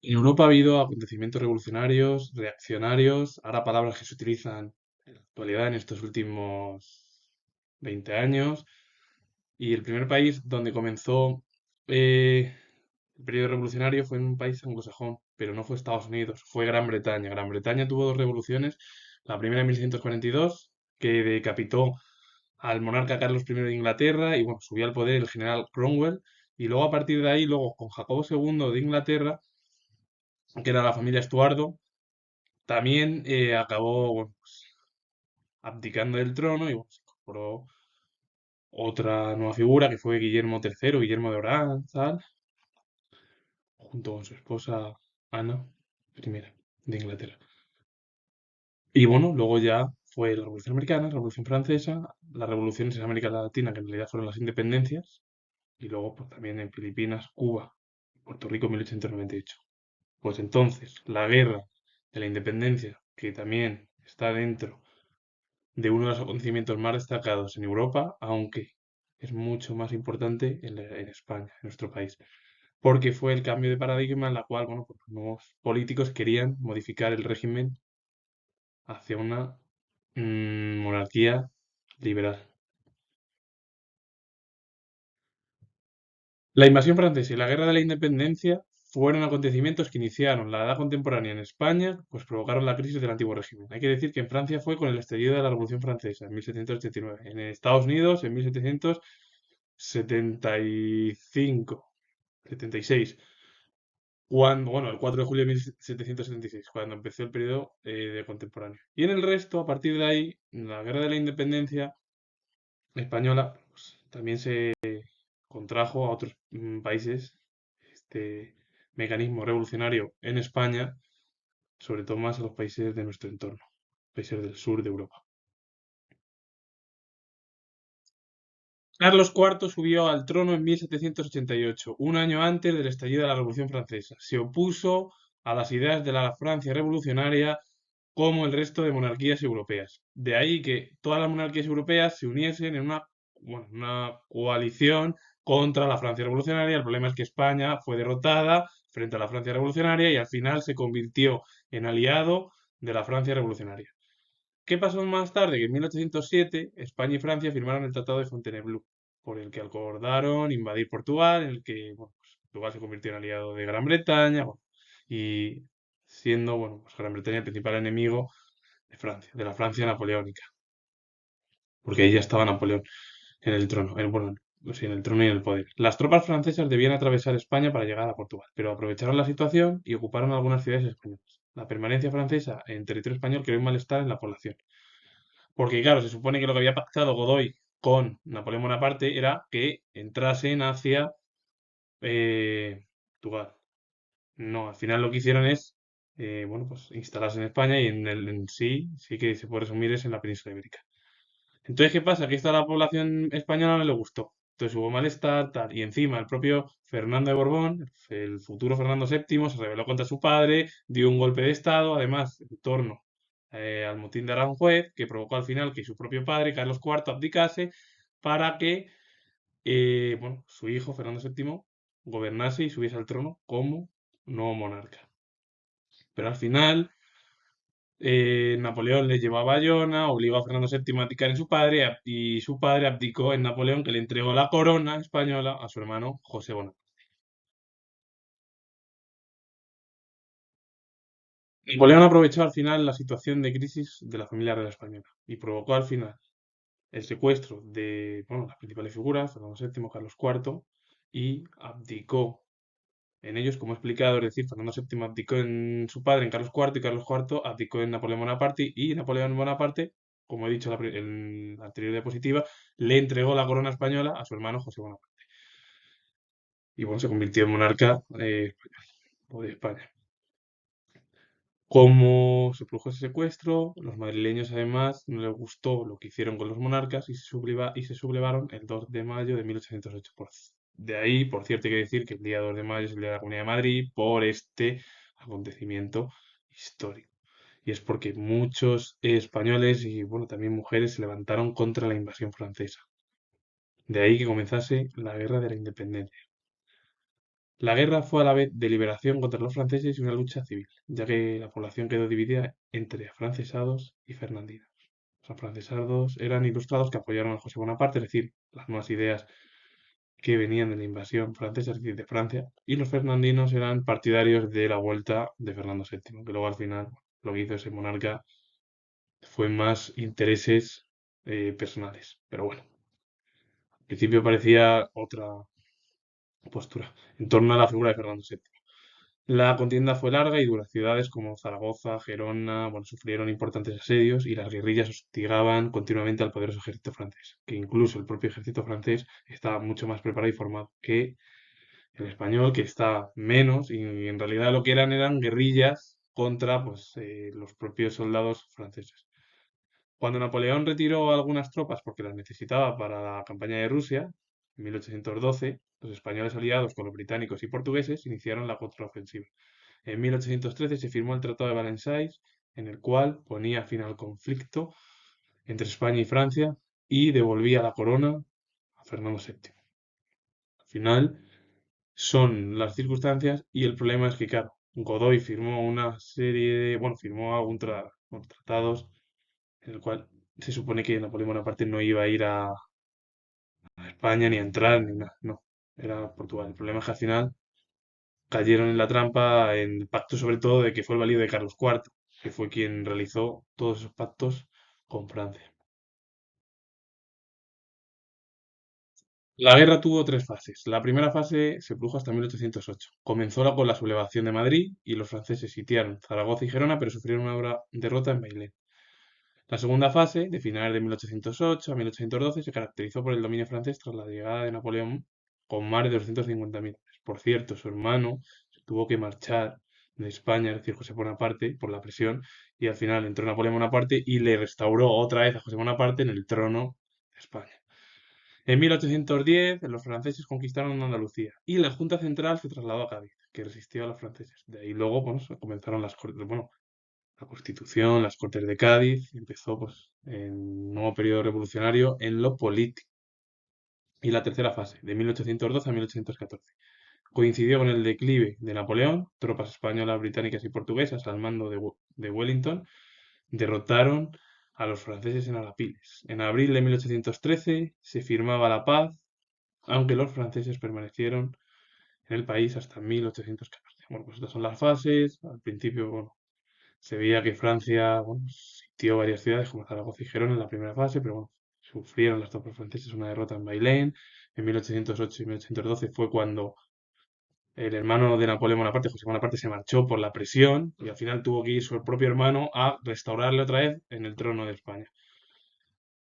En Europa ha habido acontecimientos revolucionarios, reaccionarios, ahora palabras que se utilizan en la actualidad en estos últimos 20 años. Y el primer país donde comenzó eh, el periodo revolucionario fue en un país anglosajón, pero no fue Estados Unidos, fue Gran Bretaña. Gran Bretaña tuvo dos revoluciones, la primera en 1642, que decapitó al monarca Carlos I de Inglaterra y bueno, subió al poder el general Cromwell. Y luego a partir de ahí, luego con Jacobo II de Inglaterra, que era la familia Estuardo, también acabó bueno, pues, abdicando del trono y bueno, se incorporó otra nueva figura que fue Guillermo III, Guillermo de Orán, tal, junto con su esposa Ana I de Inglaterra. Y bueno, luego ya fue la Revolución Americana, la Revolución Francesa, las revoluciones en América Latina, que en realidad fueron las independencias, y luego pues, también en Filipinas, Cuba, Puerto Rico en 1898. Pues entonces, la guerra de la independencia, que también está dentro de uno de los acontecimientos más destacados en Europa, aunque es mucho más importante en España, en nuestro país, porque fue el cambio de paradigma en la cual, bueno, pues los nuevos políticos querían modificar el régimen hacia una monarquía liberal. La invasión francesa y la guerra de la independencia fueron acontecimientos que iniciaron la edad contemporánea en España, pues provocaron la crisis del antiguo régimen. Hay que decir que en Francia fue con el estallido de la Revolución Francesa en 1789, en Estados Unidos en 1775, 76, cuando, bueno, el 4 de julio de 1776, cuando empezó el periodo de contemporáneo. Y en el resto, a partir de ahí, la guerra de la independencia española pues, también se contrajo a otros países este mecanismo revolucionario en España, sobre todo más a los países de nuestro entorno, países del sur de Europa. Carlos IV subió al trono en 1788, un año antes del estallido de la Revolución Francesa. Se opuso a las ideas de la Francia revolucionaria como el resto de monarquías europeas. De ahí que todas las monarquías europeas se uniesen en una, bueno, una coalición contra la Francia revolucionaria. El problema es que España fue derrotada frente a la Francia revolucionaria y al final se convirtió en aliado de la Francia revolucionaria. ¿Qué pasó más tarde? Que en 1807 España y Francia firmaron el Tratado de Fontainebleau, por el que acordaron invadir Portugal, en el que bueno, pues, Portugal se convirtió en aliado de Gran Bretaña, bueno, y siendo bueno, pues Gran Bretaña el principal enemigo de Francia, de la Francia napoleónica, porque ahí ya estaba Napoleón en el trono, bueno, sí, en el trono y en el poder. Las tropas francesas debían atravesar España para llegar a Portugal, pero aprovecharon la situación y ocuparon algunas ciudades españolas. La permanencia francesa en territorio español creó un malestar en la población. Porque, claro, se supone que lo que había pactado Godoy con Napoleón Bonaparte era que entrasen hacia Portugal. No, al final lo que hicieron es, bueno, pues instalarse en España y en sí, sí que se puede resumir es en la península ibérica. Entonces, ¿qué pasa? Que esto a la población española no le gustó. Entonces hubo malestar, tal. Y encima el propio Fernando de Borbón, el futuro Fernando VII, se rebeló contra su padre, dio un golpe de estado, además, en torno al motín de Aranjuez, que provocó al final que su propio padre, Carlos IV, abdicase para que, bueno, su hijo, Fernando VII, gobernase y subiese al trono como nuevo monarca. Pero al final Napoleón le llevó a Bayona, obligó a Fernando VII a abdicar en su padre y su padre abdicó en Napoleón, que le entregó la corona española a su hermano José Bonaparte. Napoleón aprovechó al final la situación de crisis de la familia real española y provocó al final el secuestro de bueno, las principales figuras, Fernando VII, Carlos IV, y abdicó en ellos, como he explicado, es decir, Fernando VII abdicó en su padre, en Carlos IV, y Carlos IV abdicó en Napoleón Bonaparte, y Napoleón Bonaparte, como he dicho en la anterior diapositiva, le entregó la corona española a su hermano José Bonaparte. Y bueno, se convirtió en monarca o de España. Como se produjo ese secuestro, los madrileños además no les gustó lo que hicieron con los monarcas y se sublevaron el 2 de mayo de 1808. De ahí, por cierto, hay que decir que el día 2 de mayo es el Día de la Comunidad de Madrid por este acontecimiento histórico. Y es porque muchos españoles y bueno, también mujeres se levantaron contra la invasión francesa. De ahí que comenzase la Guerra de la Independencia. La guerra fue a la vez de liberación contra los franceses y una lucha civil, ya que la población quedó dividida entre afrancesados y fernandinos. Los afrancesados eran ilustrados que apoyaron a José Bonaparte, es decir, las nuevas ideas que venían de la invasión francesa, es decir, de Francia, y los fernandinos eran partidarios de la vuelta de Fernando VII, que luego al final lo que hizo ese monarca fue más intereses personales. Pero bueno, al principio parecía otra postura en torno a la figura de Fernando VII. La contienda fue larga y dura. Ciudades como Zaragoza, Gerona, bueno, sufrieron importantes asedios y las guerrillas hostigaban continuamente al poderoso ejército francés, que incluso el propio ejército francés estaba mucho más preparado y formado que el español, que está menos, y en realidad lo que eran guerrillas contra pues, los propios soldados franceses. Cuando Napoleón retiró algunas tropas porque las necesitaba para la campaña de Rusia, en 1812, los españoles aliados con los británicos y portugueses iniciaron la contraofensiva. En 1813 se firmó el Tratado de Valenciennes, en el cual ponía fin al conflicto entre España y Francia y devolvía la corona a Fernando VII. Al final son las circunstancias y el problema es que, claro, Godoy firmó una serie de, bueno, firmó bueno, tratados en el cual se supone que Napoleón Bonaparte no iba a ir a España ni a entrar ni nada, no, era Portugal. El problema es que al final cayeron en la trampa en el pacto sobre todo de que fue el valido de Carlos IV, que fue quien realizó todos esos pactos con Francia. La guerra tuvo tres fases. La primera fase se produjo hasta 1808. Comenzó con la sublevación de Madrid y los franceses sitiaron Zaragoza y Gerona, pero sufrieron una dura derrota en Bailén. La segunda fase, de finales de 1808 a 1812, se caracterizó por el dominio francés tras la llegada de Napoleón con más de 250.000 hombres. Por cierto, su hermano se tuvo que marchar de España, es decir, José Bonaparte, por la presión, y al final entró Napoleón Bonaparte y le restauró otra vez a José Bonaparte en el trono de España. En 1810, los franceses conquistaron Andalucía y la Junta Central se trasladó a Cádiz, que resistió a los franceses. De ahí luego bueno, comenzaron bueno, la Constitución, las Cortes de Cádiz, y empezó pues, un nuevo periodo revolucionario en lo político. Y la tercera fase, de 1812 a 1814. Coincidió con el declive de Napoleón, tropas españolas, británicas y portuguesas al mando de Wellington derrotaron a los franceses en Arapiles. En abril de 1813 se firmaba la paz, aunque los franceses permanecieron en el país hasta 1814. Bueno, pues estas son las fases. Al principio, bueno, se veía que Francia, bueno, sitió varias ciudades como Zaragoza y Gerona en la primera fase, pero bueno, sufrieron las tropas francesas una derrota en Bailén. En 1808 y 1812 fue cuando el hermano de Napoleón Bonaparte, José Bonaparte, se marchó por la presión y al final tuvo que ir su propio hermano a restaurarle otra vez en el trono de España.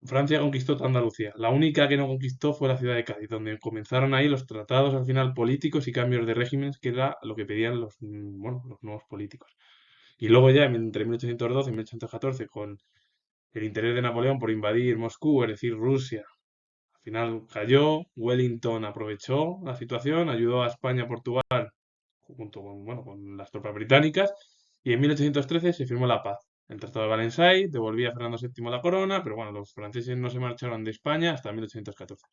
Francia conquistó toda Andalucía. La única que no conquistó fue la ciudad de Cádiz, donde comenzaron ahí los tratados al final políticos y cambios de regímenes, que era lo que pedían bueno, los nuevos políticos. Y luego ya entre 1812 y 1814, con el interés de Napoleón por invadir Moscú, es decir, Rusia, al final cayó, Wellington aprovechó la situación, ayudó a España, a Portugal, junto con, bueno, con las tropas británicas, y en 1813 se firmó la paz. El Tratado de Valenciennes devolvía a Fernando VII la corona, pero bueno, los franceses no se marcharon de España hasta 1814.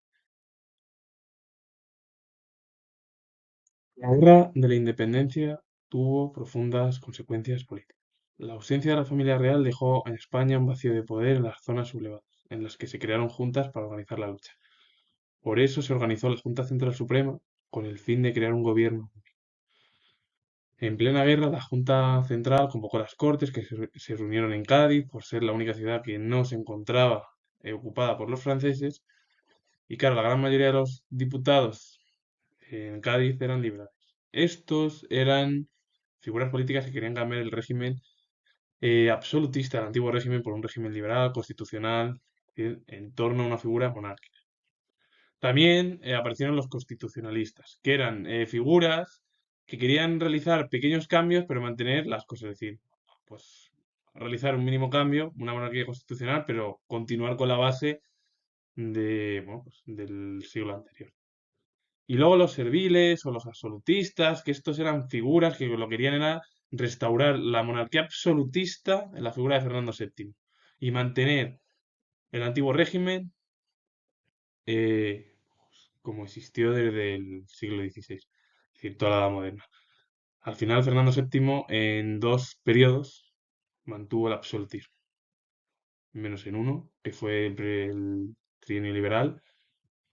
La Guerra de la Independencia tuvo profundas consecuencias políticas. La ausencia de la familia real dejó en España un vacío de poder en las zonas sublevadas, en las que se crearon juntas para organizar la lucha. Por eso se organizó la Junta Central Suprema con el fin de crear un gobierno. En plena guerra, la Junta Central convocó a las Cortes que se reunieron en Cádiz por ser la única ciudad que no se encontraba ocupada por los franceses. Y claro, la gran mayoría de los diputados en Cádiz eran liberales. Estos eran figuras políticas que querían cambiar el régimen absolutista del antiguo régimen por un régimen liberal, constitucional, en torno a una figura monárquica. También aparecieron los constitucionalistas, que eran figuras que querían realizar pequeños cambios, pero mantener las cosas. Es decir, pues realizar un mínimo cambio, una monarquía constitucional, pero continuar con la base bueno, pues, del siglo anterior. Y luego los serviles o los absolutistas, que estos eran figuras que lo que querían era restaurar la monarquía absolutista en la figura de Fernando VII y mantener el antiguo régimen como existió desde el siglo XVI. decir, toda la Edad Moderna. Al final, Fernando VII, en dos periodos, mantuvo el absolutismo, menos en uno, que fue el trienio liberal,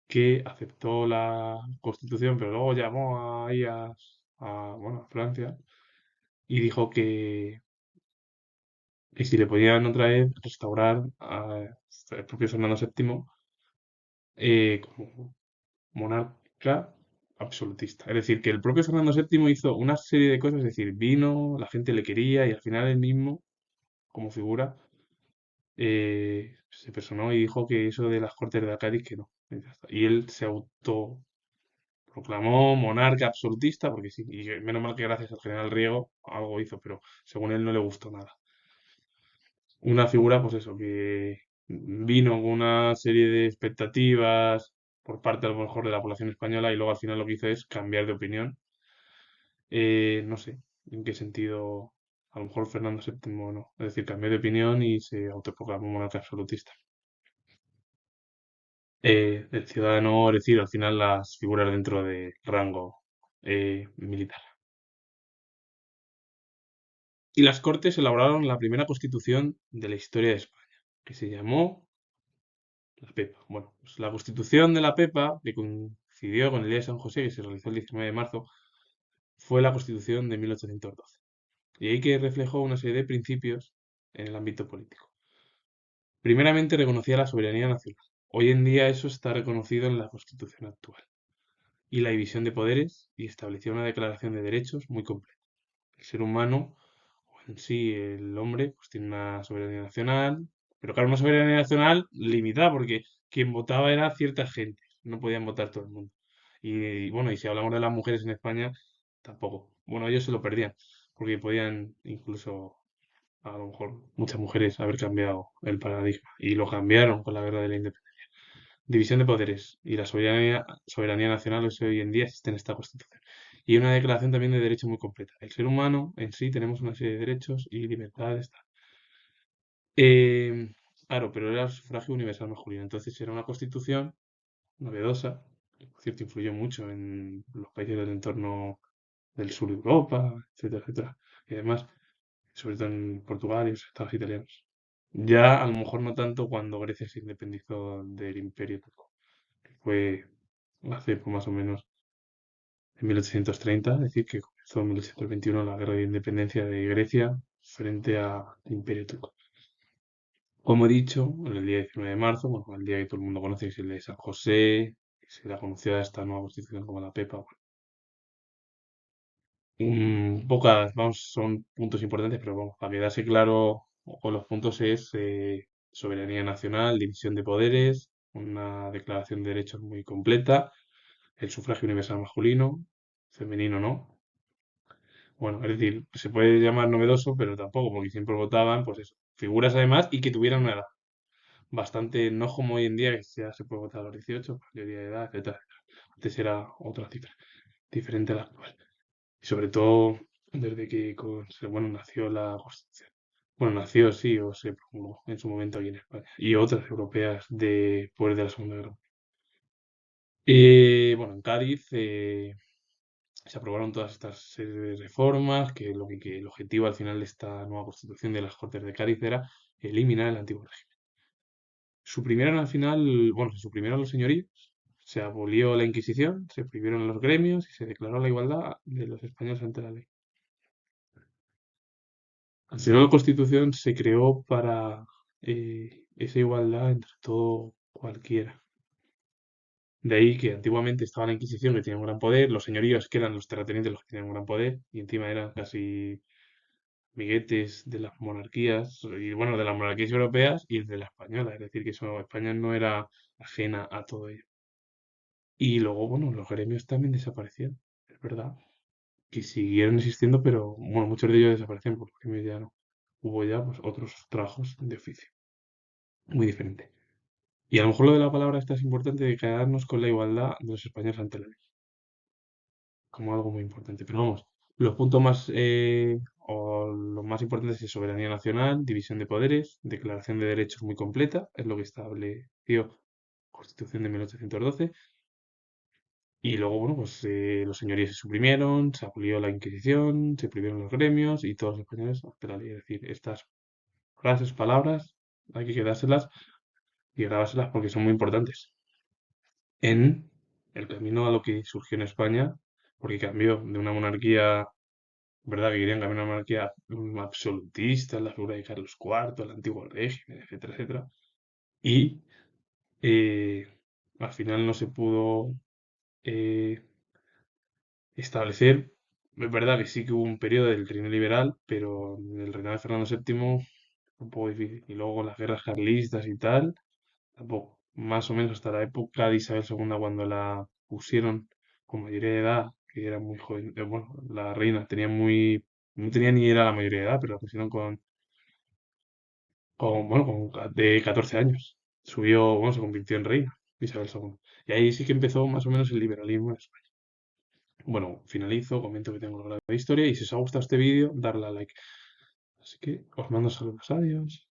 que aceptó la Constitución, pero luego llamó ahí bueno, a Francia y dijo que si le podían otra vez restaurar al propio Fernando VII como monarca absolutista. Es decir, que el propio Fernando VII hizo una serie de cosas, es decir, vino, la gente le quería y al final él mismo, como figura, se personó y dijo que eso de las Cortes de Cádiz que no. Y ya está. Y él se autoproclamó monarca absolutista, porque sí, y menos mal que gracias al general Riego algo hizo, pero según él no le gustó nada. Una figura, pues eso, que vino con una serie de expectativas por parte a lo mejor de la población española y luego al final lo que hizo es cambiar de opinión. No sé en qué sentido, a lo mejor Fernando VII no, es decir, cambió de opinión y se autoproclamó monarca absolutista. El ciudadano, es decir, al final las figuras dentro de rango militar. Y las Cortes elaboraron la primera constitución de la historia de España, que se llamó la Pepa. Bueno, pues la constitución de la Pepa, que coincidió con el día de San José, que se realizó el 19 de marzo, fue la constitución de 1812. Y ahí que reflejó una serie de principios en el ámbito político. Primeramente reconocía la soberanía nacional. Hoy en día eso está reconocido en la constitución actual. Y la división de poderes y estableció una declaración de derechos muy completa. El ser humano, o en sí el hombre, pues tiene una soberanía nacional, pero claro, una soberanía nacional limitada porque quien votaba era cierta gente, no podían votar todo el mundo. Y bueno, y si hablamos de las mujeres en España, tampoco. Bueno, ellos se lo perdían, porque podían incluso, a lo mejor, muchas mujeres haber cambiado el paradigma. Y lo cambiaron con la guerra de la independencia. División de poderes y la soberanía nacional hoy en día existe en esta Constitución. Y una declaración también de derechos muy completa. El ser humano en sí tenemos una serie de derechos y libertades. Tal. Eh, claro, pero era el sufragio universal masculino. Entonces era una constitución novedosa, que por cierto influyó mucho en los países del entorno del sur de Europa, etcétera, etcétera. Y además, sobre todo en Portugal y los estados italianos. Ya a lo mejor no tanto cuando Grecia se independizó del Imperio Turco, que fue hace pues, más o menos en 1830, es decir, que comenzó en 1821 la guerra de independencia de Grecia frente al Imperio Turco. Como he dicho, en el día 19 de marzo, bueno, el día que todo el mundo conoce, que es el de San José, que se le ha conocido a esta nueva constitución como la Pepa. Bueno, pocas, vamos, son puntos importantes, pero vamos, para quedarse claro con los puntos es soberanía nacional, división de poderes, una declaración de derechos muy completa, el sufragio universal masculino, femenino no. Bueno, es decir, se puede llamar novedoso, pero tampoco, porque siempre votaban, pues eso, figuras además y que tuvieran una edad bastante, no como hoy en día, que ya se puede votar a los 18, mayoría de edad, etcétera. Antes era otra cifra, diferente a la actual. Y sobre todo desde que bueno, nació la Constitución. Bueno, nació, sí, o se promulgó en su momento aquí en España. Y otras europeas después de la Segunda Guerra Mundial. Bueno, en Cádiz se aprobaron todas estas series de reformas, que el objetivo al final de esta nueva Constitución de las Cortes de Cádiz era eliminar el antiguo régimen. Suprimieron al final, bueno, se suprimieron los señoríos, se abolió la Inquisición, se prohibieron los gremios y se declaró la igualdad de los españoles ante la ley. Al final la Constitución se creó para esa igualdad entre todo cualquiera. De ahí que antiguamente estaba la Inquisición que tenía un gran poder, los señoríos que eran los terratenientes los que tenían un gran poder y encima eran casi miguetes de las monarquías y bueno, de las monarquías europeas y de la española, es decir, que eso, España no era ajena a todo ello. Y luego, bueno, los gremios también desaparecieron, es verdad, que siguieron existiendo, pero bueno, muchos de ellos desaparecieron porque los gremios ya no. Hubo ya pues otros trabajos de oficio, muy diferente. Y a lo mejor lo de la palabra esta es importante de quedarnos con la igualdad de los españoles ante la ley, como algo muy importante. Pero vamos, los puntos más o los más importantes es soberanía nacional, división de poderes, declaración de derechos muy completa, es lo que estableció Constitución de 1812, Y luego, bueno, pues los señoríos se suprimieron, se abolió la Inquisición, se prohibieron los gremios y todos los españoles ante la ley. Es decir, estas frases, palabras, hay que quedárselas y grabárselas porque son muy importantes en el camino a lo que surgió en España, porque cambió de una monarquía, ¿verdad? Que querían cambiar una monarquía absolutista, la figura de Carlos IV, el antiguo régimen, etcétera, etcétera. Y eh, al final no se pudo eh, establecer. Es verdad que sí que hubo un periodo del trienio liberal, pero en el reinado de Fernando VII fue un poco difícil. Y luego las guerras carlistas y tal, tampoco. Más o menos hasta la época de Isabel II, cuando la pusieron con mayoría de edad, que era muy joven. Bueno, la reina tenía muy. No tenía ni era la mayoría de edad, pero la pusieron bueno, de 14 años. Subió, bueno, se convirtió en reina, Isabel II. Y ahí sí que empezó más o menos el liberalismo en España. Bueno, finalizo, comento que tengo la de historia y si os ha gustado este vídeo, darle a like. Así que os mando saludos, adiós.